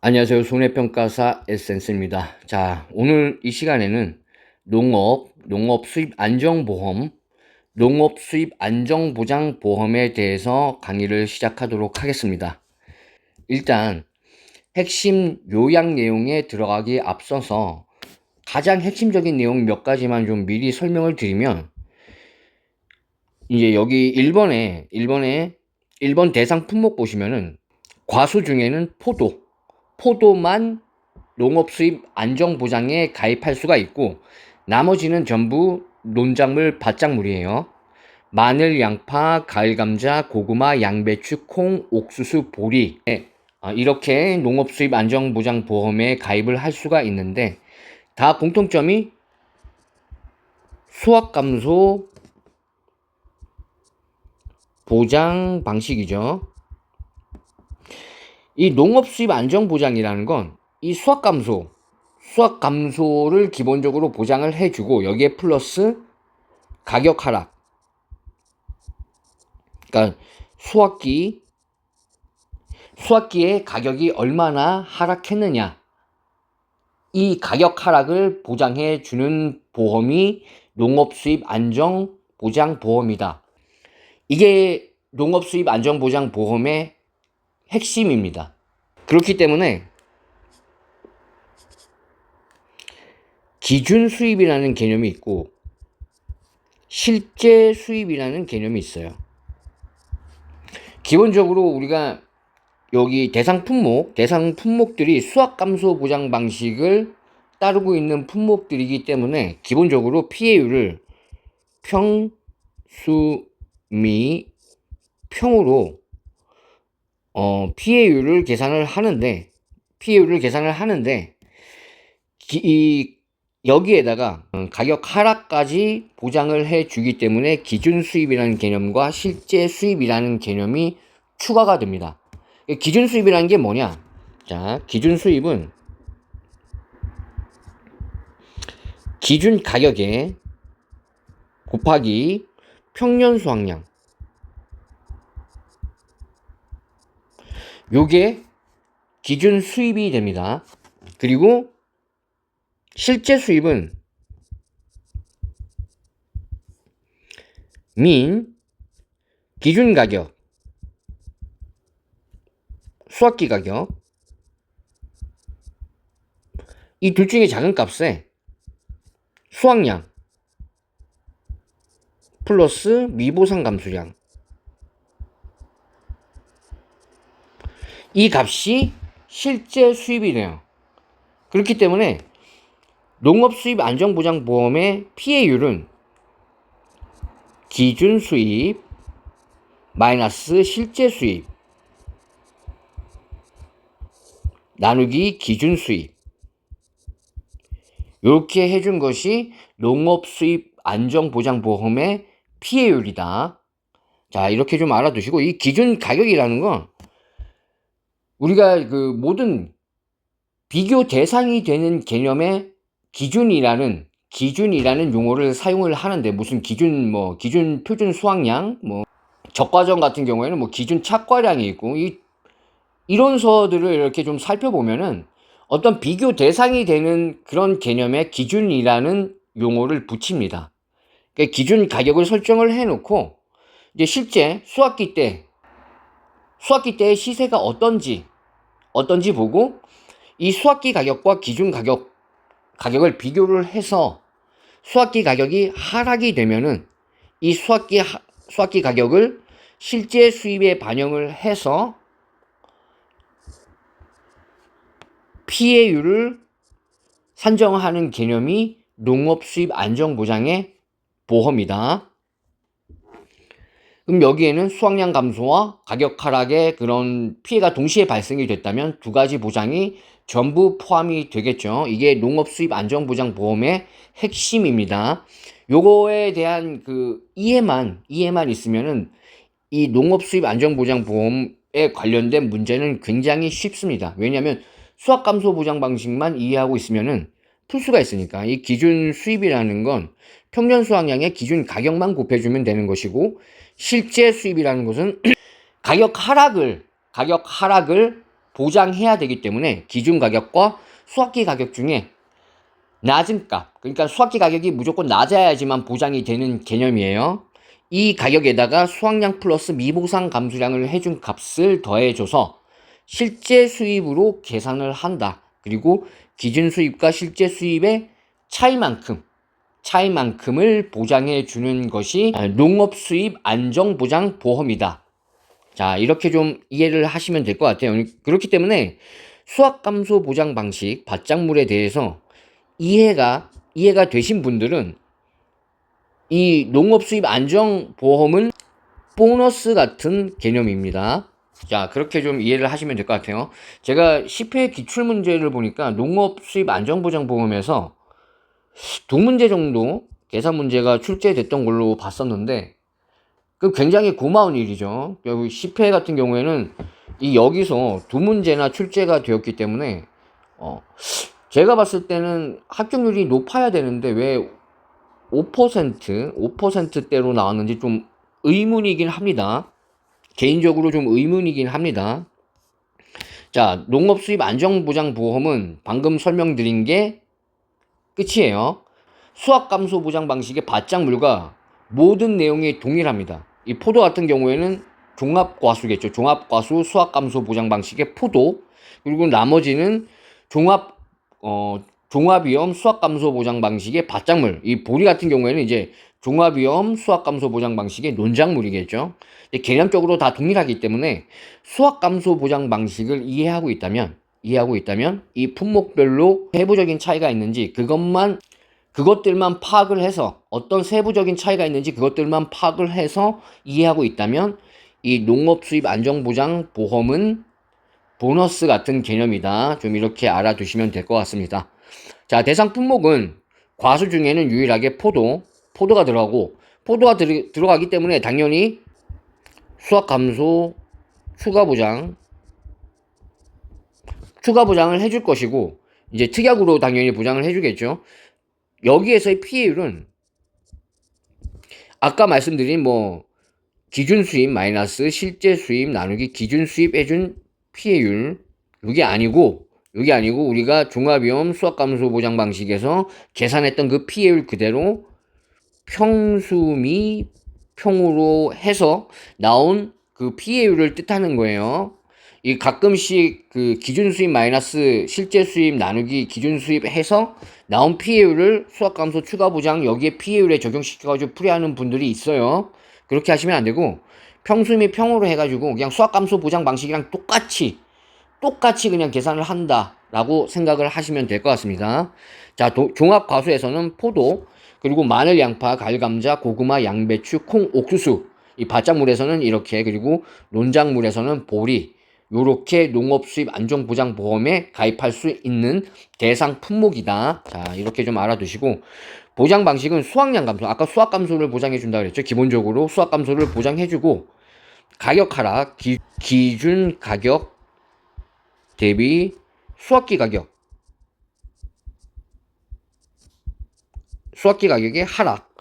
안녕하세요. 손해평가사 에센스입니다. 자, 오늘 이 시간에는 농업 수입 안정보험, 농업 수입 안정보장보험에 대해서 강의를 시작하도록 하겠습니다. 일단 핵심 요약 내용에 들어가기에 앞서서 가장 핵심적인 내용 몇 가지만 좀 미리 설명을 드리면, 이제 여기 1번 대상 품목 보시면은 과수 중에는 포도만 농업 수입 안정보장에 가입할 수가 있고, 나머지는 전부 논작물, 밭작물이에요. 마늘, 양파, 가을 감자, 고구마, 양배추, 콩, 옥수수, 보리, 이렇게 농업 수입 안정보장 보험에 가입을 할 수가 있는데, 다 공통점이 수확 감소 보장 방식이죠. 이 농업 수입 안정보장이라는 건 이 수확 감소를 기본적으로 보장을 해주고, 여기에 플러스 가격 하락. 그러니까 수확기에 가격이 얼마나 하락했느냐, 이 가격 하락을 보장해 주는 보험이 농업 수입 안정 보장 보험이다. 이게 농업 수입 안정 보장 보험의 핵심입니다. 그렇기 때문에 기준 수입이라는 개념이 있고 실제 수입이라는 개념이 있어요. 기본적으로 우리가 여기 대상 품목들이 수확 감소 보장 방식을 따르고 있는 품목들이기 때문에 기본적으로 피해율을 평으로 피해율을 계산을 하는데 여기에다가 가격 하락까지 보장을 해주기 때문에 기준 수입이라는 개념과 실제 수입이라는 개념이 추가가 됩니다. 기준 수입이라는 게 뭐냐? 자, 기준 수입은 기준 가격에 곱하기 평년 수확량, 요게 기준 수입이 됩니다. 그리고 실제 수입은 기준 가격, 수확기 가격, 이 둘 중에 작은 값에 수확량 플러스 미보상 감수량, 이 값이 실제 수입이 돼요. 그렇기 때문에 농업 수입 안정보장보험의 피해율은 기준 수입 마이너스 실제 수입 나누기 기준 수입, 이렇게 해준 것이 농업 수입 안정보장보험의 피해율이다. 자, 이렇게 좀 알아두시고, 이 기준 가격이라는 건 우리가 그 모든 비교 대상이 되는 개념의 기준이라는 용어를 사용을 하는데, 무슨 기준 표준 수확량, 적과점 같은 경우에는 기준 착과량이 있고, 이 이론서들을 이렇게 좀 살펴보면은 어떤 비교 대상이 되는 그런 개념의 기준이라는 용어를 붙입니다. 그러니까 기준 가격을 설정을 해놓고, 이제 실제 수확기 때의 시세가 어떤지 보고, 이 수확기 가격과 기준 가격을 비교를 해서 수확기 가격이 하락이 되면은 이 수확기 가격을 실제 수입에 반영을 해서 피해율을 산정하는 개념이 농업 수입 안정보장의 보험이다. 그럼 여기에는 수확량 감소와 가격 하락의 그런 피해가 동시에 발생이 됐다면 두 가지 보장이 전부 포함이 되겠죠. 이게 농업 수입 안정보장 보험의 핵심입니다. 요거에 대한 그 이해만 있으면은 이 농업 수입 안정보장 보험에 관련된 문제는 굉장히 쉽습니다. 왜냐하면 수확 감소 보장 방식만 이해하고 있으면은 풀 수가 있으니까. 이 기준 수입이라는 건 평년 수확량의 기준 가격만 곱해주면 되는 것이고, 실제 수입이라는 것은 가격 하락을 보장해야 되기 때문에 기준 가격과 수확기 가격 중에 낮은 값, 그러니까 수확기 가격이 무조건 낮아야지만 보장이 되는 개념이에요. 이 가격에다가 수확량 플러스 미보상 감수량을 해준 값을 더해줘서 실제 수입으로 계산을 한다. 그리고 기준 수입과 실제 수입의 차이만큼을 보장해 주는 것이 농업 수입 안정 보장 보험이다. 자, 이렇게 좀 이해를 하시면 될 것 같아요. 그렇기 때문에 수확 감소 보장 방식, 밭작물에 대해서 이해가 되신 분들은 이 농업 수입 안정 보험은 보너스 같은 개념입니다. 자, 그렇게 좀 이해를 하시면 될 것 같아요. 제가 10회 기출 문제를 보니까 농업 수입 안정 보장 보험에서 두 문제 정도 계산 문제가 출제됐던 걸로 봤었는데, 그 굉장히 고마운 일이죠. 여기 10회 같은 경우에는 여기서 두 문제나 출제가 되었기 때문에 제가 봤을 때는 합격률이 높아야 되는데 왜 5%대로 나왔는지 좀 의문이긴 합니다. 개인적으로 좀 의문이긴 합니다. 자, 농업 수입 안정 보장 보험은 방금 설명드린 게 끝이에요. 수확 감소 보장 방식의 밭작물과 모든 내용이 동일합니다. 이 포도 같은 경우에는 종합과수겠죠. 종합과수 수확 감소 보장 방식의 포도, 그리고 나머지는 종합위험 수확 감소 보장 방식의 밭작물. 이 보리 같은 경우에는 이제 종합위험 수확 감소 보장 방식의 논작물이겠죠. 개념적으로 다 동일하기 때문에 수확 감소 보장 방식을 이해하고 있다면 이 품목별로 세부적인 차이가 있는지 그것들만 파악을 해서, 어떤 세부적인 차이가 있는지 그것들만 파악을 해서 이해하고 있다면 이 농업 수입 안정 보장 보험은 보너스 같은 개념이다. 좀 이렇게 알아두시면 될 것 같습니다. 자, 대상 품목은 과수 중에는 유일하게 포도가 들어가고, 포도가 들어가기 때문에 당연히 수확 감소 추가 보장을 해줄 것이고, 이제 특약으로 당연히 보장을 해주겠죠. 여기에서의 피해율은 아까 말씀드린 기준 수입 마이너스 실제 수입 나누기 기준 수입 해준 피해율, 이게 아니고 우리가 종합위험 수확 감소 보장 방식에서 계산했던 그 피해율 그대로 평수미 평으로 해서 나온 그 피해율을 뜻하는 거예요. 이 가끔씩 그 기준 수입 마이너스 실제 수입 나누기 기준 수입 해서 나온 피해율을 수확 감소 추가 보장 여기에 피해율에 적용시켜가지고 풀이하는 분들이 있어요. 그렇게 하시면 안 되고 평수미 평으로 해가지고 그냥 수확 감소 보장 방식이랑 똑같이 그냥 계산을 한다라고 생각을 하시면 될 것 같습니다. 자, 종합 과수에서는 포도, 그리고 마늘, 양파, 가을, 감자, 고구마, 양배추, 콩, 옥수수, 이 밭작물에서는 이렇게, 그리고 논작물에서는 보리, 요렇게 농업 수입 안정 보장 보험에 가입할 수 있는 대상 품목이다. 자, 이렇게 좀 알아두시고, 보장 방식은 수확량 감소, 아까 수확 감소를 보장해 준다 그랬죠. 기본적으로 수확 감소를 보장해 주고, 가격 하락, 기준 가격 대비 수확기 가격의 하락,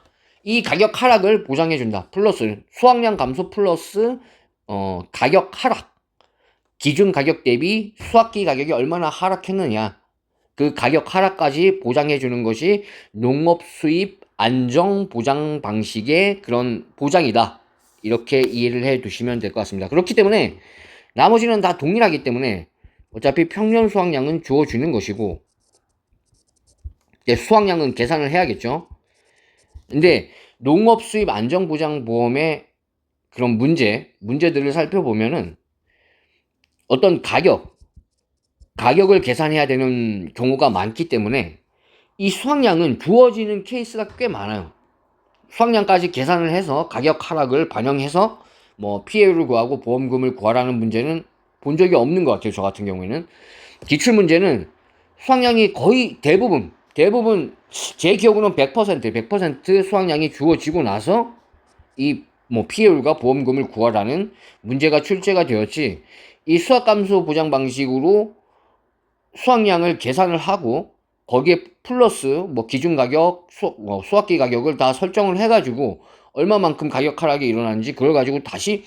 이 가격 하락을 보장해 준다. 플러스 수확량 감소 플러스 가격 하락, 기준 가격 대비 수확기 가격이 얼마나 하락했느냐, 그 가격 하락까지 보장해 주는 것이 농업 수입 안정 보장 방식의 그런 보장이다. 이렇게 이해를 해 두시면 될 것 같습니다. 그렇기 때문에 나머지는 다 동일하기 때문에 어차피 평년 수확량은 주어주는 것이고, 수확량은 계산을 해야겠죠. 근데 농업 수입 안정 보장 보험의 그런 문제들을 살펴보면은 어떤 가격을 계산해야 되는 경우가 많기 때문에 이 수확량은 주어지는 케이스가 꽤 많아요. 수확량까지 계산을 해서 가격 하락을 반영해서 피해율을 구하고 보험금을 구하라는 문제는 본 적이 없는 것 같아요. 저 같은 경우에는 기출 문제는 수확량이 거의 대부분 제 기억으로는 100% 수확량이 주어지고 나서 이 피해율과 보험금을 구하라는 문제가 출제가 되었지, 이 수확 감소 보장 방식으로 수확량을 계산을 하고 거기에 플러스 기준 가격, 수확기 가격을 다 설정을 해가지고 얼마만큼 가격 하락이 일어나는지 그걸 가지고 다시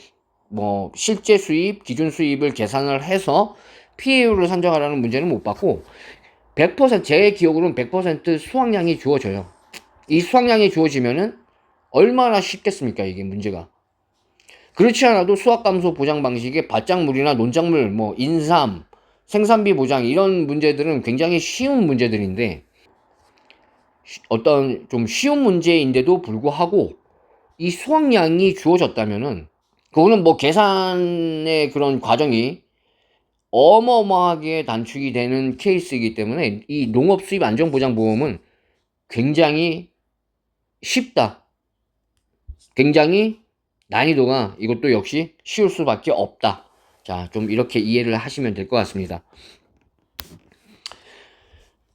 실제 수입, 기준 수입을 계산을 해서 PA율을 산정하라는 문제는 못 받고 100% 제 기억으로는 100% 수확량이 주어져요. 이 수확량이 주어지면은 얼마나 쉽겠습니까, 이게 문제가. 그렇지 않아도 수확감소 보장 방식의 밭작물이나 논작물, 뭐 인삼, 생산비 보장 이런 문제들은 굉장히 쉬운 문제들인데 어떤 좀 쉬운 문제인데도 불구하고 이 수확량이 주어졌다면은 그거는 뭐 계산의 그런 과정이 어마어마하게 단축이 되는 케이스이기 때문에 이 농업 수입 안정보장보험은 굉장히 쉽다. 굉장히 난이도가 이것도 역시 쉬울 수밖에 없다. 자, 좀 이렇게 이해를 하시면 될 것 같습니다.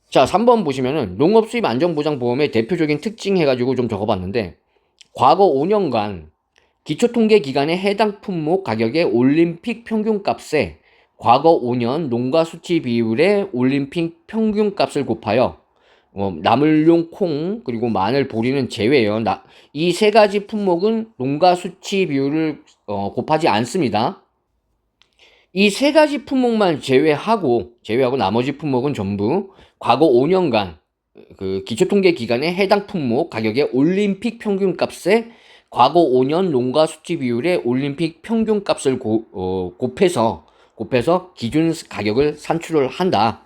자, 3번 보시면은 농업 수입 안정보장보험의 대표적인 특징 해가지고 좀 적어봤는데 과거 5년간 기초통계 기간의 해당 품목 가격의 올림픽 평균값에 과거 5년 농가 수치 비율의 올림픽 평균값을 곱하여 나물용 콩 그리고 마늘 보리는 제외예요. 이 세 가지 품목은 농가 수치 비율을 곱하지 않습니다. 이 세 가지 품목만 제외하고 나머지 품목은 전부 과거 5년간 그 기초통계 기간의 해당 품목 가격의 올림픽 평균값에 과거 5년 농가 수치 비율의 올림픽 평균값을 곱해서 기준 가격을 산출을 한다.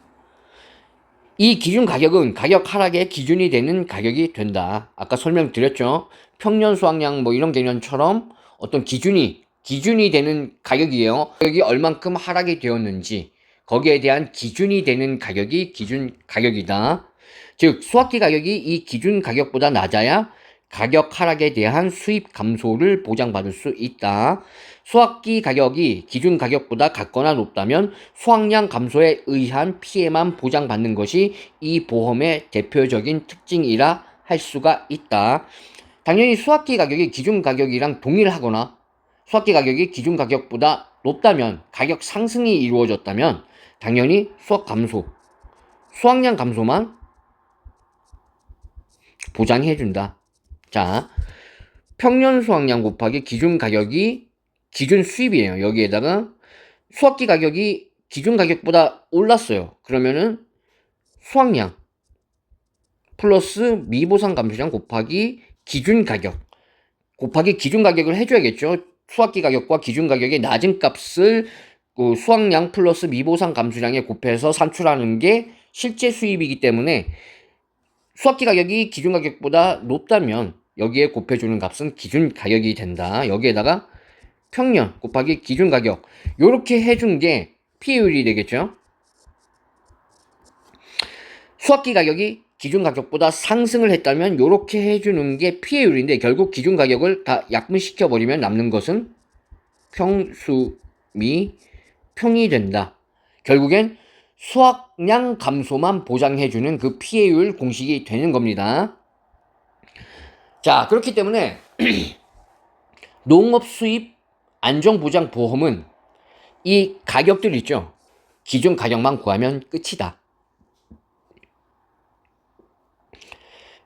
이 기준 가격은 가격 하락의 기준이 되는 가격이 된다. 아까 설명드렸죠. 평년 수확량 뭐 이런 개념처럼 어떤 기준이 되는 가격이에요. 가격이 얼만큼 하락이 되었는지 거기에 대한 기준이 되는 가격이 기준 가격이다. 즉 수확기 가격이 이 기준 가격보다 낮아야 가격 하락에 대한 수입 감소를 보장받을 수 있다. 수확기 가격이 기준 가격보다 같거나 높다면 수확량 감소에 의한 피해만 보장받는 것이 이 보험의 대표적인 특징이라 할 수가 있다. 당연히 수확기 가격이 기준 가격이랑 동일하거나 수확기 가격이 기준 가격보다 높다면 가격 상승이 이루어졌다면 당연히 수확량 감소만 보장해준다. 자, 평년 수확량 곱하기 기준 가격이 기준 수입이에요. 여기에다가 수확기 가격이 기준 가격보다 올랐어요. 그러면은 수확량 플러스 미보상 감소량 곱하기 기준 가격 곱하기 기준 가격을 해줘야겠죠. 수확기 가격과 기준 가격의 낮은 값을 그 수확량 플러스 미보상 감소량에 곱해서 산출하는 게 실제 수입이기 때문에 수확기 가격이 기준 가격보다 높다면 여기에 곱해주는 값은 기준 가격이 된다. 여기에다가 평년 곱하기 기준 가격 요렇게 해준 게 피해율이 되겠죠. 수확기 가격이 기준 가격보다 상승을 했다면 요렇게 해주는 게 피해율인데 결국 기준 가격을 다 약분시켜 버리면 남는 것은 평이 된다. 결국엔 수확량 감소만 보장해주는 그 피해율 공식이 되는 겁니다. 자, 그렇기 때문에 농업 수입 안정보장보험은 이 가격들 있죠. 기준 가격만 구하면 끝이다.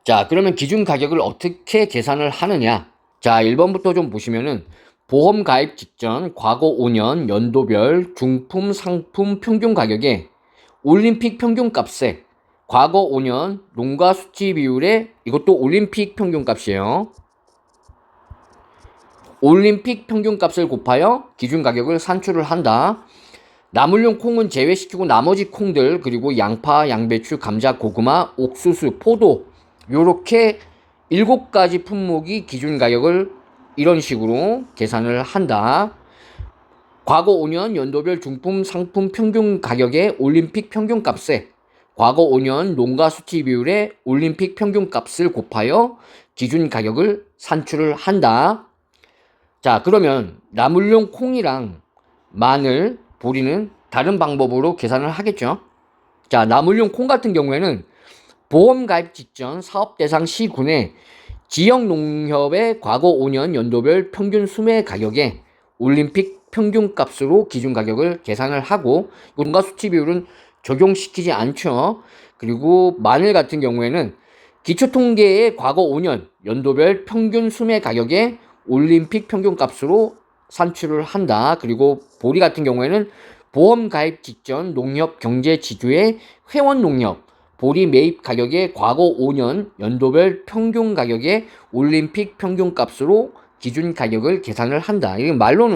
자, 그러면 기준 가격을 어떻게 계산을 하느냐? 자, 1번부터 좀 보시면은 보험 가입 직전 과거 5년 연도별 중품 상품 평균 가격에 올림픽 평균값에 과거 5년 농가 수치 비율에 이것도 올림픽 평균값이에요. 올림픽 평균값을 곱하여 기준 가격을 산출을 한다. 나물용 콩은 제외시키고 나머지 콩들 그리고 양파, 양배추, 감자, 고구마, 옥수수, 포도 요렇게 7가지 품목이 기준 가격을 이런 식으로 계산을 한다. 과거 5년 연도별 중품 상품 평균 가격의 올림픽 평균값에 과거 5년 농가 수치 비율의 올림픽 평균값을 곱하여 기준 가격을 산출을 한다. 자, 그러면 나물용 콩이랑 마늘, 보리는 다른 방법으로 계산을 하겠죠. 자, 나물용 콩 같은 경우에는 보험 가입 직전 사업 대상 시군의 지역 농협의 과거 5년 연도별 평균 수매 가격에 올림픽 평균값으로 기준 가격을 계산을 하고 농가 수치 비율은 적용시키지 않죠. 그리고 마늘 같은 경우에는 기초통계의 과거 5년 연도별 평균 수매 가격에 올림픽 평균값으로 산출을 한다. 그리고 보리 같은 경우에는 보험 가입 직전 농협 경제 지주의 회원 농협 보리 매입 가격의 과거 5년 연도별 평균 가격의 올림픽 평균 값으로 기준 가격을 계산을 한다. 이게 말로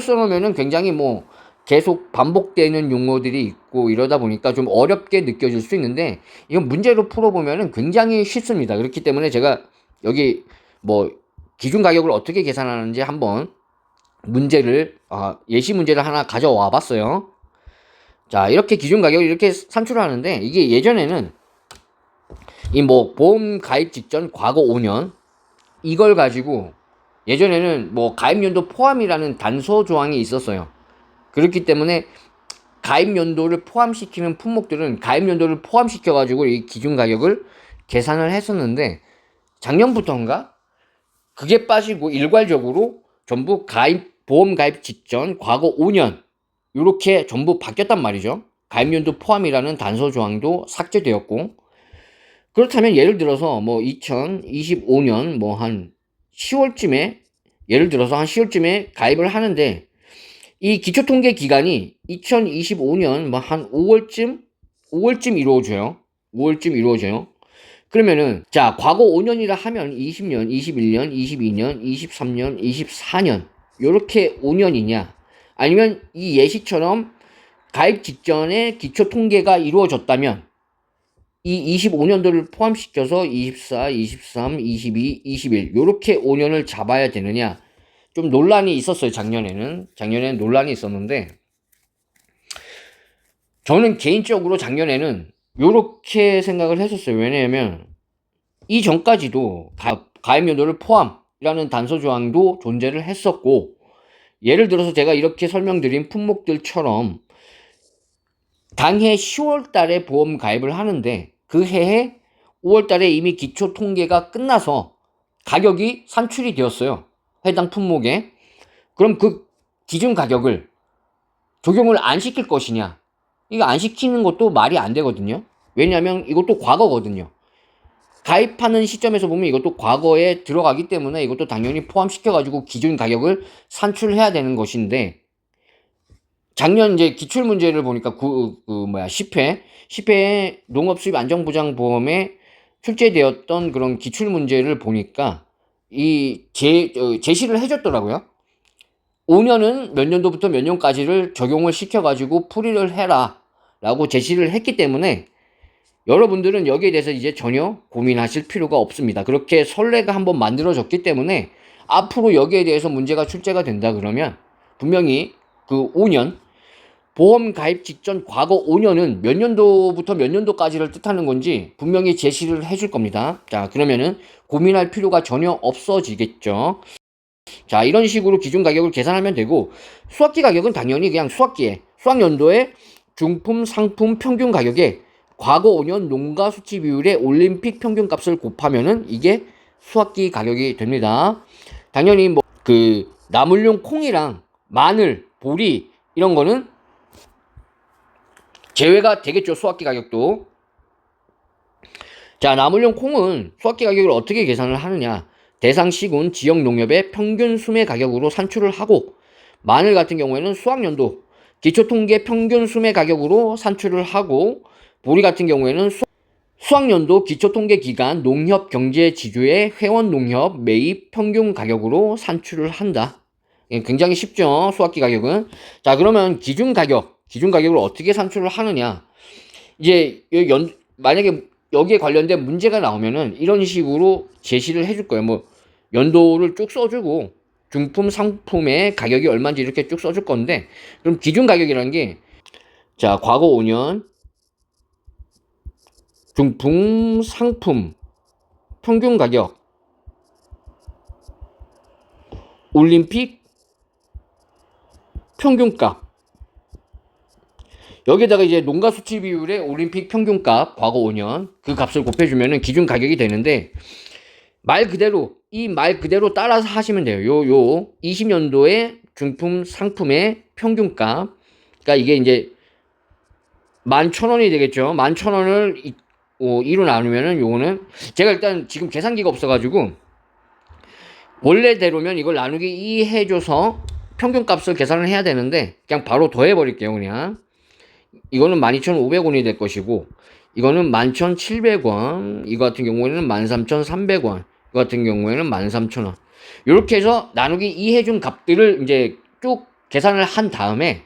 써놓으면은 굉장히 뭐 계속 반복되는 용어들이 있고 이러다 보니까 좀 어렵게 느껴질 수 있는데, 이건 문제로 풀어보면은 굉장히 쉽습니다. 그렇기 때문에 제가 여기 뭐 기준 가격을 어떻게 계산하는지 한번 예시 문제를 하나 가져와 봤어요. 자, 이렇게 기준 가격을 이렇게 산출을 하는데, 이게 예전에는 이 뭐 보험 가입 직전 과거 5년 이걸 가지고 예전에는 뭐 가입 연도 포함이라는 단서 조항이 있었어요. 그렇기 때문에 가입 연도를 포함시키는 품목들은 가입 연도를 포함시켜 가지고 이 기준 가격을 계산을 했었는데, 작년부터인가 그게 빠지고 일괄적으로 전부 보험 가입 직전 과거 5년 이렇게 전부 바뀌었단 말이죠. 가입연도 포함이라는 단서 조항도 삭제되었고, 그렇다면 예를 들어서 뭐 2025년 뭐 한 10월쯤에 예를 들어서 한 10월쯤에 가입을 하는데, 이 기초통계 기간이 2025년 뭐 한 5월쯤 이루어져요. 5월쯤 이루어져요. 그러면은 자, 과거 5년이라 하면 20년, 21년, 22년, 23년, 24년 요렇게 5년이냐, 아니면 이 예시처럼 가입 직전에 기초 통계가 이루어졌다면 이 25년도를 포함시켜서 24, 23, 22, 21 요렇게 5년을 잡아야 되느냐, 좀 논란이 있었어요. 작년에는 논란이 있었는데, 저는 개인적으로 작년에는 요렇게 생각을 했었어요. 왜냐하면 이전까지도 가입 연도를 포함이라는 단서 조항도 존재를 했었고, 예를 들어서 제가 이렇게 설명드린 품목들처럼 당해 10월 달에 보험 가입을 하는데 그 해에 5월 달에 이미 기초 통계가 끝나서 가격이 산출이 되었어요. 해당 품목에. 그럼 그 기준 가격을 적용을 안 시킬 것이냐? 이거 안 시키는 것도 말이 안 되거든요. 왜냐하면 이것도 과거거든요. 가입하는 시점에서 보면 이것도 과거에 들어가기 때문에 이것도 당연히 포함시켜가지고 기준 가격을 산출해야 되는 것인데, 작년 이제 기출 문제를 보니까 10회 농업수입 안정보장보험에 출제되었던 그런 기출 문제를 보니까 제시를 해줬더라고요. 5년은 몇 년도부터 몇 년까지를 적용을 시켜가지고 풀이를 해라 라고 제시를 했기 때문에 여러분들은 여기에 대해서 이제 전혀 고민하실 필요가 없습니다. 그렇게 선례가 한번 만들어졌기 때문에 앞으로 여기에 대해서 문제가 출제가 된다 그러면 분명히 그 5년 보험 가입 직전 과거 5년은 몇 년도부터 몇 년도까지를 뜻하는 건지 분명히 제시를 해줄 겁니다. 자, 그러면은 고민할 필요가 전혀 없어지겠죠. 자, 이런 식으로 기준 가격을 계산하면 되고, 수학기 가격은 당연히 그냥 수학연도의 중품 상품 평균 가격에 과거 5년 농가 수치 비율의 올림픽 평균 값을 곱하면은 이게 수학기 가격이 됩니다. 당연히 뭐 나물용 콩이랑 마늘, 보리 이런 거는 제외가 되겠죠. 수학기 가격도. 자, 나물용 콩은 수학기 가격을 어떻게 계산을 하느냐, 대상 시군 지역 농협의 평균 수매 가격으로 산출을 하고, 마늘 같은 경우에는 수학연도 기초통계 평균 수매 가격으로 산출을 하고, 보리 같은 경우에는 수학연도 기초통계 기간 농협 경제 지주의 회원 농협 매입 평균 가격으로 산출을 한다. 굉장히 쉽죠. 수학기 가격은. 자, 그러면 기준 가격을 어떻게 산출을 하느냐, 이제 만약에 여기에 관련된 문제가 나오면은 이런 식으로 제시를 해줄 거예요. 뭐 연도를 쭉 써주고 중품 상품의 가격이 얼마인지 이렇게 쭉 써줄 건데, 그럼 기준 가격이라는 게, 자, 과거 5년 중품 상품 평균 가격 올림픽 평균값, 여기에다가 이제 농가 수치 비율의 올림픽 평균값 과거 5년 그 값을 곱해주면은 기준 가격이 되는데, 말 그대로 따라서 하시면 돼요. 요 20년도의 중품 상품의 평균값, 그러니까 이게 이제 11,000원이 되겠죠. 11,000원을 2로 나누면은 요거는, 제가 일단 지금 계산기가 없어가지고 원래대로면 이걸 나누기 2 해줘서 평균값을 계산을 해야 되는데 그냥 바로 더해 버릴게요. 그냥 이거는 12,500원이 될 것이고 이거는 11,700원, 이거 같은 경우에는 13,300원, 이거 같은 경우에는 13,000원. 이렇게 해서 나누기 2 해준 값들을 이제 쭉 계산을 한 다음에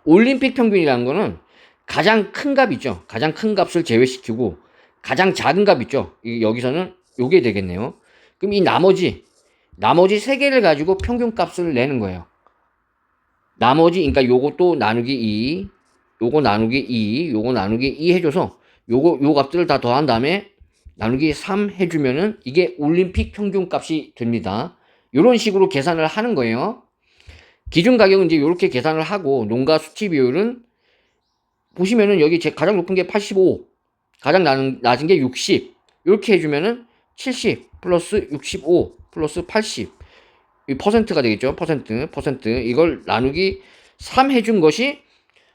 올림픽 평균이라는 거는 가장 큰 값이죠. 가장 큰 값을 제외시키고 가장 작은 값 있죠. 여기서는 요게 되겠네요. 그럼 이 나머지 3개를 가지고 평균값을 내는 거예요. 나머지, 그러니까 요것도 나누기 2, 요거 나누기 2, 요거 나누기 2 해줘서 요 값들을 다 더한 다음에 나누기 3 해주면은 이게 올림픽 평균값이 됩니다. 요런 식으로 계산을 하는 거예요. 기준 가격은 이제 요렇게 계산을 하고 농가 수치 비율은 보시면은 여기 제 가장 높은 게 85, 가장 낮은 게 60, 이렇게 해주면은 70 플러스 65 플러스 80, 이 퍼센트가 되겠죠. 퍼센트. 이걸 나누기 3 해준 것이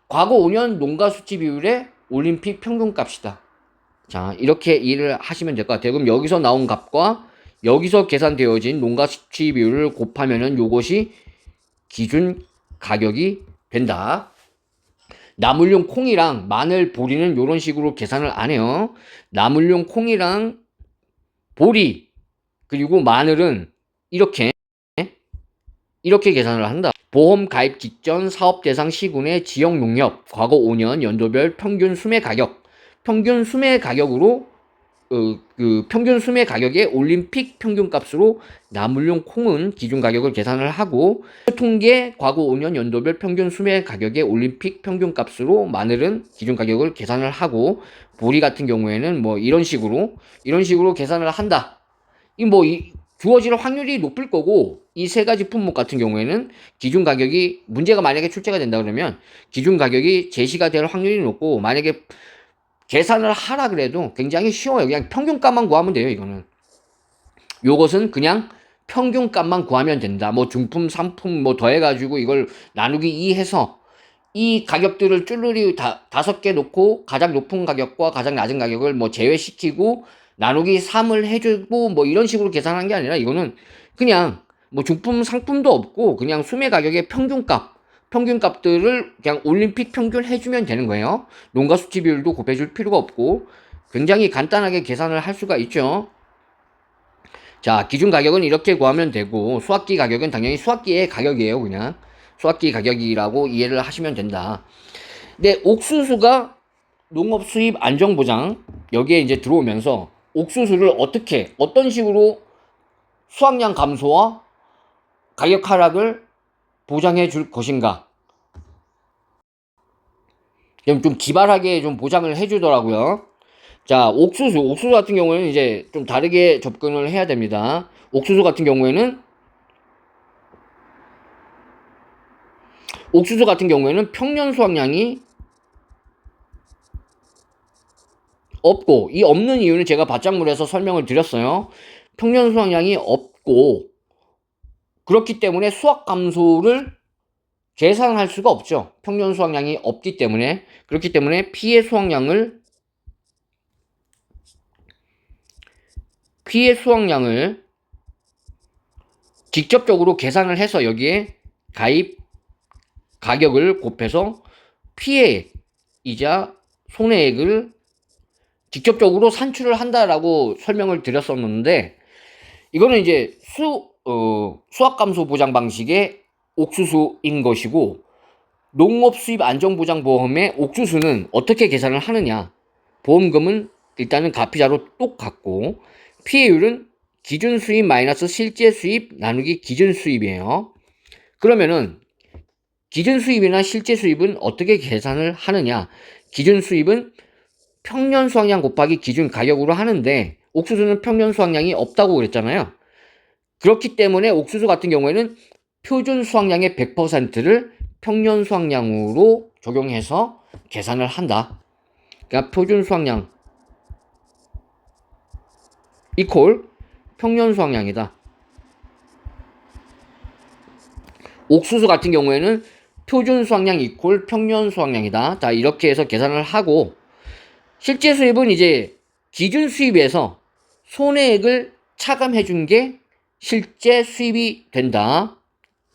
과거 5년 농가 수치 비율의 올림픽 평균값이다. 자, 이렇게 이해를 하시면 될 것 같아요. 그럼 여기서 나온 값과 여기서 계산되어진 농가 수치 비율을 곱하면은 요것이 기준 가격이 된다. 나물용 콩이랑 마늘, 보리는 이런 식으로 계산을 안 해요. 나물용 콩이랑 보리 그리고 마늘은 이렇게 계산을 한다. 보험 가입 직전 사업 대상 시군의 지역 농협 과거 5년 연도별 평균 수매 가격, 평균 수매 가격으로 평균 수매 가격의 올림픽 평균값으로 나물용 콩은 기준 가격을 계산을 하고, 통계 과거 5년 연도별 평균 수매 가격의 올림픽 평균값으로 마늘은 기준 가격을 계산을 하고, 보리 같은 경우에는 뭐 이런 식으로 계산을 한다. 주어질 확률이 높을 거고, 이 세 가지 품목 같은 경우에는 기준 가격이, 문제가 만약에 출제가 된다 그러면 기준 가격이 제시가 될 확률이 높고, 만약에 계산을 하라 그래도 굉장히 쉬워요. 그냥 평균값만 구하면 돼요. 이거는 요것은 그냥 평균값만 구하면 된다. 뭐 중품, 상품 뭐 더해가지고 이걸 나누기 2 해서 이 가격들을 쭈루리 5개 놓고 가장 높은 가격과 가장 낮은 가격을 뭐 제외시키고 나누기 3을 해주고 뭐 이런 식으로 계산한 게 아니라, 이거는 그냥 뭐 중품, 상품도 없고 그냥 수매 가격의 평균값들을 그냥 올림픽 평균 해주면 되는 거예요. 농가 수치 비율도 곱해줄 필요가 없고 굉장히 간단하게 계산을 할 수가 있죠. 자, 기준 가격은 이렇게 구하면 되고, 수확기 가격은 당연히 수확기의 가격이에요. 그냥 수확기 가격이라고 이해를 하시면 된다. 근데 옥수수가 농업 수입 안정보장 여기에 이제 들어오면서 옥수수를 어떤 식으로 수확량 감소와 가격 하락을 보장해 줄 것인가. 좀 기발하게 좀 보장을 해 주더라고요. 자, 옥수수 같은 경우에는 이제 좀 다르게 접근을 해야 됩니다. 옥수수 같은 경우에는 평년 수확량이 없고, 이 없는 이유는 제가 바짝물에서 설명을 드렸어요. 평년 수확량이 없고, 그렇기 때문에 수확 감소를 계산할 수가 없죠. 평년 수확량이 없기 때문에. 그렇기 때문에 피해 수확량을 직접적으로 계산을 해서 여기에 가입 가격을 곱해서 피해이자 손해액을 직접적으로 산출을 한다라고 설명을 드렸었는데, 이거는 이제 수확 감소 보장 방식의 옥수수인 것이고, 농업 수입 안정보장 보험의 옥수수는 어떻게 계산을 하느냐. 보험금은 일단은 가피자로 똑같고, 피해율은 기준 수입 마이너스 실제 수입 나누기 기준 수입이에요. 그러면은 기준 수입이나 실제 수입은 어떻게 계산을 하느냐. 기준 수입은 평년 수확량 곱하기 기준 가격으로 하는데, 옥수수는 평년 수확량이 없다고 그랬잖아요. 그렇기 때문에 옥수수 같은 경우에는 표준 수확량의 100%를 평년 수확량으로 적용해서 계산을 한다. 그러니까 표준 수확량 이퀄 평년 수확량이다. 옥수수 같은 경우에는 표준 수확량 이퀄 평년 수확량이다. 자, 이렇게 해서 계산을 하고, 실제 수입은 이제 기준 수입에서 손해액을 차감해 준 게 실제 수입이 된다.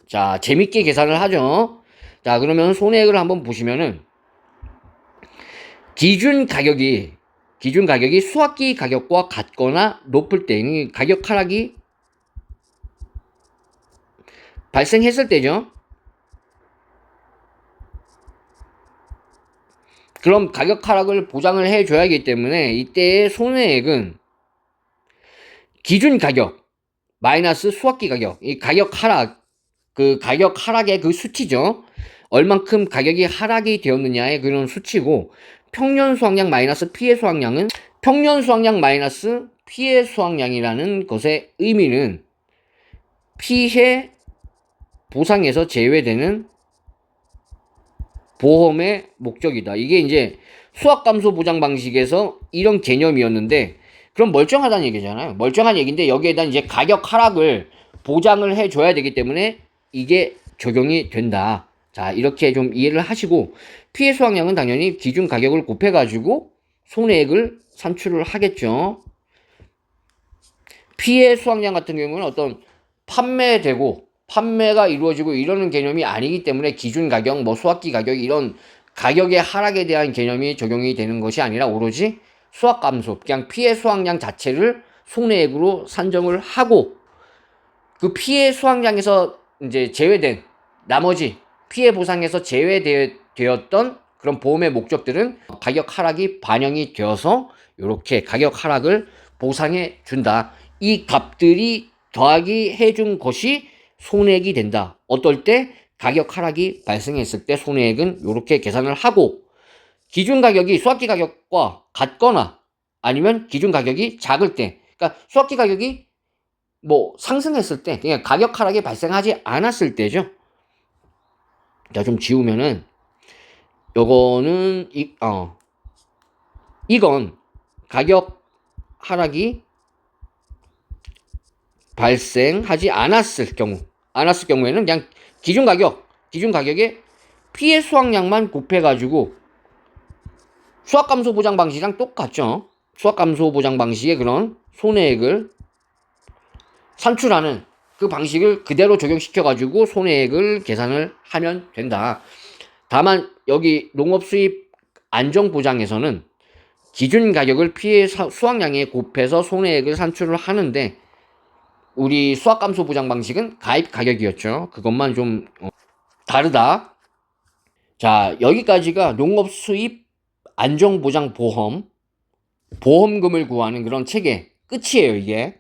자, 재밌게 계산을 하죠. 자, 그러면 손해액을 한번 보시면은 기준 가격이 수학기 가격과 같거나 높을 때, 이 가격 하락이 발생했을 때죠. 그럼 가격 하락을 보장을 해줘야 하기 때문에 이때의 손해액은 기준 가격 마이너스 수학기 가격, 이 가격 하락, 그 가격 하락의 그 수치죠. 얼만큼 가격이 하락이 되었느냐의 그런 수치고, 평년 수확량 마이너스 피해 수확량은 평년 수확량 마이너스 피해 수확량이라는 것의 의미는 피해 보상에서 제외되는 보험의 목적이다. 이게 이제 수학감소 보장 방식에서 이런 개념이었는데, 그럼 멀쩡하다는 얘기잖아요. 멀쩡한 얘기인데 여기에다 이제 가격 하락을 보장을 해줘야 되기 때문에 이게 적용이 된다. 자, 이렇게 좀 이해를 하시고, 피해 수확량은 당연히 기준 가격을 곱해가지고 손해액을 산출을 하겠죠. 피해 수확량 같은 경우는 어떤 판매가 이루어지고 이러는 개념이 아니기 때문에 기준 가격, 뭐 수학기 가격 이런 가격의 하락에 대한 개념이 적용이 되는 것이 아니라 오로지 수학 감소, 그냥 피해 수확량 자체를 손해액으로 산정을 하고, 그 피해 수확량에서 이제 제외된 나머지 피해 보상에서 제외되었던 그런 보험의 목적들은 가격 하락이 반영이 되어서 이렇게 가격 하락을 보상해 준다. 이 값들이 더하기 해준 것이 손해액이 된다. 어떨 때? 가격 하락이 발생했을 때 손해액은 이렇게 계산을 하고, 기준 가격이 수학기 가격과 같거나 아니면 기준 가격이 작을 때, 그러니까 수학기 가격이 뭐 상승했을 때, 그냥 가격 하락이 발생하지 않았을 때죠. 자, 좀 지우면은 요거는 이건 가격 하락이 발생하지 않았을 경우에는 그냥 기준 가격에 피해 수확량만 곱해가지고 수학감소 보장 방식이랑 똑같죠. 수학감소 보장 방식의 그런 손해액을 산출하는 그 방식을 그대로 적용시켜가지고 손해액을 계산을 하면 된다. 다만 여기 농업수입 안정보장에서는 기준 가격을 피해 수확량에 곱해서 손해액을 산출을 하는데, 우리 수학감소 보장 방식은 가입 가격이었죠. 그것만 좀 다르다. 자, 여기까지가 농업수입 보험금을 구하는 그런 체계 끝이에요.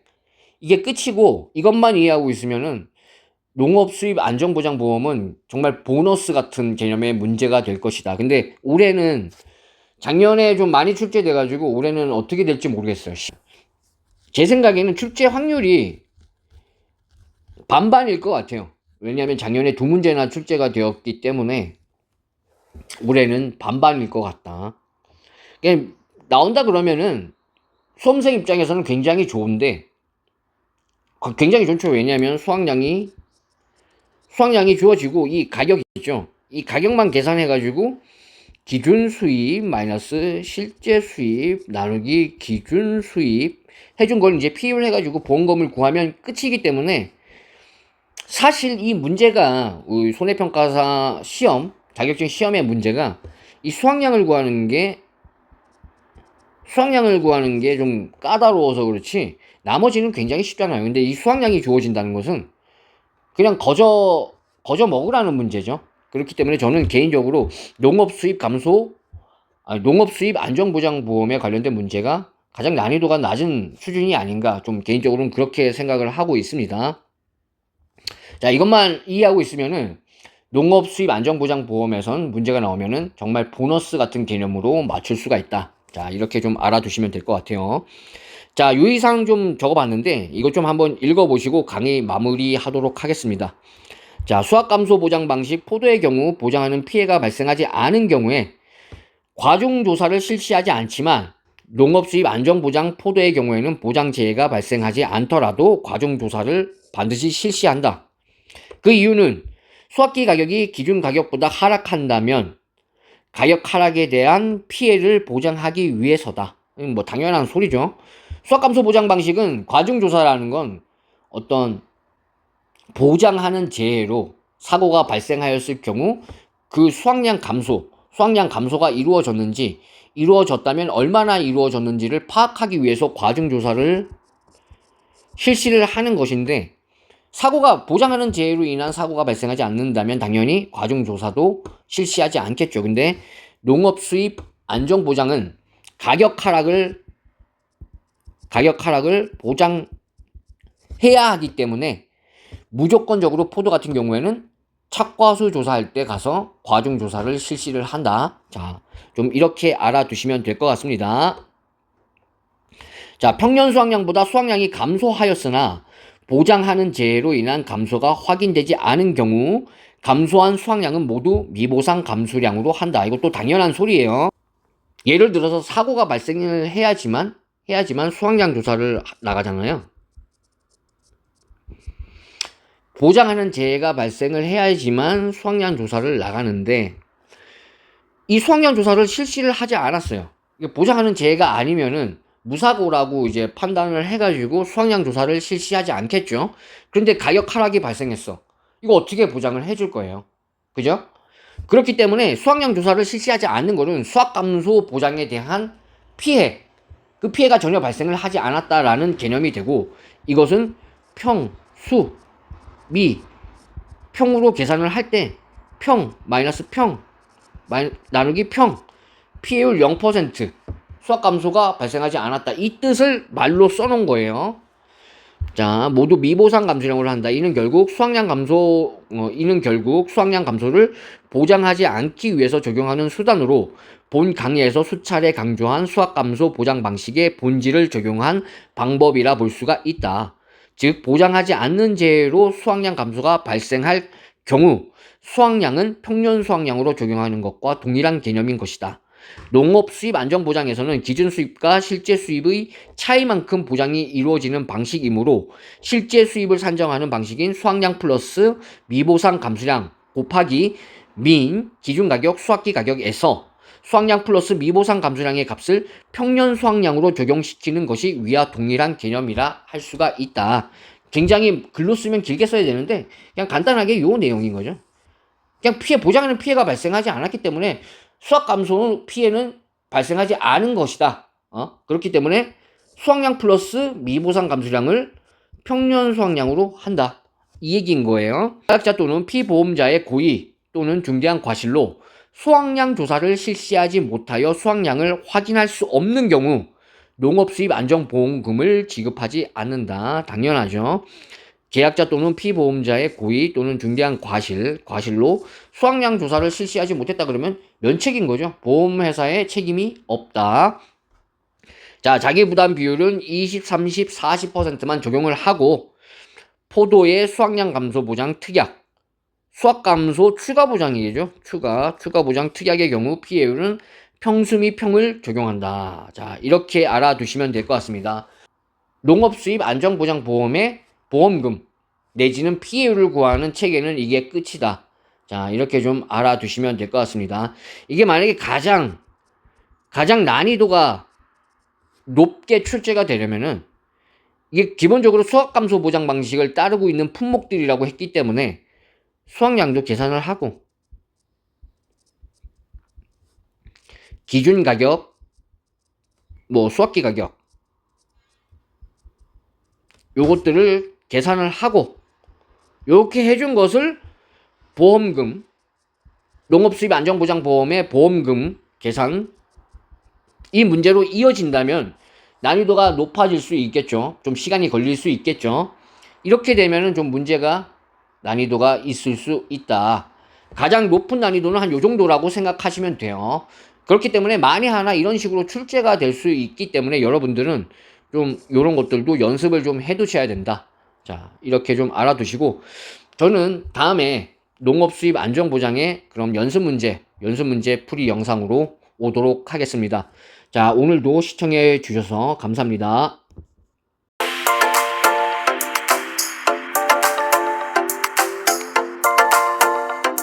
이게 끝이고, 이것만 이해하고 있으면은 농업수입 안정보장보험은 정말 보너스 같은 개념의 문제가 될 것이다. 근데 올해는 작년에 좀 많이 출제돼가지고 올해는 어떻게 될지 모르겠어요. 제 생각에는 출제 확률이 반반일 것 같아요. 왜냐하면 작년에 2문제나 출제가 되었기 때문에 올해는 반반일 것 같다. 나온다 그러면은 수험생 입장에서는 굉장히 좋은데, 굉장히 좋죠. 왜냐하면 수학량이 주어지고 이 가격이 있죠. 이 가격만 계산해가지고 기준 수입 마이너스 실제 수입 나누기 기준 수입 해준 걸 이제 비율 해가지고 보험금을 구하면 끝이기 때문에, 사실 이 문제가 손해평가사 시험, 자격증 시험의 문제가 이 수학량을 구하는 게 좀 까다로워서 그렇지 나머지는 굉장히 쉽잖아요. 근데 이 수학량이 주어진다는 것은 그냥 거저 먹으라는 문제죠. 그렇기 때문에 저는 개인적으로 농업수입 안정보장보험에 관련된 문제가 가장 난이도가 낮은 수준이 아닌가, 좀 개인적으로는 그렇게 생각을 하고 있습니다. 자, 이것만 이해하고 있으면은 농업수입 안정보장보험에선 문제가 나오면은 정말 보너스 같은 개념으로 맞출 수가 있다. 자, 이렇게 좀 알아두시면 될 것 같아요. 자, 유의사항 좀 적어봤는데 이것 좀 한번 읽어보시고 강의 마무리하도록 하겠습니다. 자, 수학감소 보장 방식 포도의 경우 보장하는 피해가 발생하지 않은 경우에 과중조사를 실시하지 않지만, 농업수입 안정보장 포도의 경우에는 보장재해가 발생하지 않더라도 과중조사를 반드시 실시한다. 그 이유는 수학기 가격이 기준 가격보다 하락한다면 가격 하락에 대한 피해를 보장하기 위해서다. 뭐 당연한 소리죠. 수학감소 보장 방식은 과중조사라는 건 어떤 보장하는 재해로 사고가 발생하였을 경우 그 수확량 감소가 이루어졌다면 얼마나 이루어졌는지를 파악하기 위해서 과정조사를 실시를 하는 것인데, 보장하는 재해로 인한 사고가 발생하지 않는다면 당연히 과정조사도 실시하지 않겠죠. 근데 농업수입 안정보장은 가격 하락을 보장해야 하기 때문에 무조건적으로 포도 같은 경우에는 착과수 조사할 때 가서 과정조사를 실시를 한다. 자, 좀 이렇게 알아두시면 될 것 같습니다. 자, 평년 수확량보다 수확량이 감소하였으나 보장하는 재해로 인한 감소가 확인되지 않은 경우 감소한 수확량은 모두 미보상 감수량으로 한다. 이것도 당연한 소리예요. 예를 들어서 사고가 발생을 해야지만 수확량 조사를 나가잖아요. 보장하는 재해가 발생을 해야지만 수확량 조사를 나가는데 이 수확량 조사를 실시를 하지 않았어요. 보장하는 재해가 아니면은 무사고라고 이제 판단을 해가지고 수확량 조사를 실시하지 않겠죠. 그런데 가격 하락이 발생했어. 이거 어떻게 보장을 해줄 거예요? 그죠? 그렇기 때문에 수확량 조사를 실시하지 않는 거는 수확 감소 보장에 대한 피해, 그 피해가 전혀 발생을 하지 않았다라는 개념이 되고, 이것은 평, 수, 미, 평으로 계산을 할 때 평, 마이너스 평, 나누기 평, 피해율 0%, 수확 감소가 발생하지 않았다. 이 뜻을 말로 써놓은 거예요. 자, 모두 미보상 감수량으로 한다. 이는 결국 수확량 감소를 보장하지 않기 위해서 적용하는 수단으로 본 강의에서 수차례 강조한 수확 감소 보장 방식의 본질을 적용한 방법이라 볼 수가 있다. 즉, 보장하지 않는 재해로 수확량 감소가 발생할 경우 수확량은 평년 수확량으로 적용하는 것과 동일한 개념인 것이다. 농업 수입 안정 보장에서는 기준 수입과 실제 수입의 차이만큼 보장이 이루어지는 방식이므로 실제 수입을 산정하는 방식인 수확량 플러스 미보상 감수량 곱하기 민 기준 가격 수확기 가격에서 수확량 플러스 미보상 감수량의 값을 평년 수확량으로 적용시키는 것이 위와 동일한 개념이라 할 수가 있다. 굉장히 글로 쓰면 길게 써야 되는데 그냥 간단하게 요 내용인 거죠. 그냥 보장하는 피해가 발생하지 않았기 때문에 수확 감소 피해는 발생하지 않은 것이다. 그렇기 때문에 수확량 플러스 미보상 감수량을 평년 수확량으로 한다. 이 얘기인 거예요. 계약자 또는 피보험자의 고의 또는 중대한 과실로 수확량 조사를 실시하지 못하여 수확량을 확인할 수 없는 경우 농업수입 안정보험금을 지급하지 않는다. 당연하죠. 계약자 또는 피보험자의 고의 또는 중대한 과실로 수확량 조사를 실시하지 못했다 그러면 면책인 거죠. 보험회사의 책임이 없다. 자, 자기부담 비율은 20, 30, 40%만 적용을 하고 포도의 수확량 감소 보장 특약, 수확 감소 추가 보장이죠. 추가 보장 특약의 경우 피해율은 평수 및 평을 적용한다. 자, 이렇게 알아두시면 될 것 같습니다. 농업수입 안정보장보험의 보험금 내지는 피해율을 구하는 체계는 이게 끝이다. 자, 이렇게 좀 알아두시면 될 것 같습니다. 이게 만약에 가장 난이도가 높게 출제가 되려면은 이게 기본적으로 수확 감소 보장 방식을 따르고 있는 품목들이라고 했기 때문에 수확량도 계산을 하고 기준 가격, 수확기 가격 요것들을 계산을 하고 이렇게 해준 것을 보험금, 농업수입 안정보장보험의 보험금 계산 이 문제로 이어진다면 난이도가 높아질 수 있겠죠. 좀 시간이 걸릴 수 있겠죠. 이렇게 되면은 좀 난이도가 있을 수 있다. 가장 높은 난이도는 한 요 정도라고 생각하시면 돼요. 그렇기 때문에 만에 하나 이런 식으로 출제가 될 수 있기 때문에 여러분들은 좀 요런 것들도 연습을 좀 해두셔야 된다. 자, 이렇게 좀 알아두시고 저는 다음에 농업수입 안정보장의 그럼 연습 문제 풀이 영상으로 오도록 하겠습니다. 자, 오늘도 시청해 주셔서 감사합니다.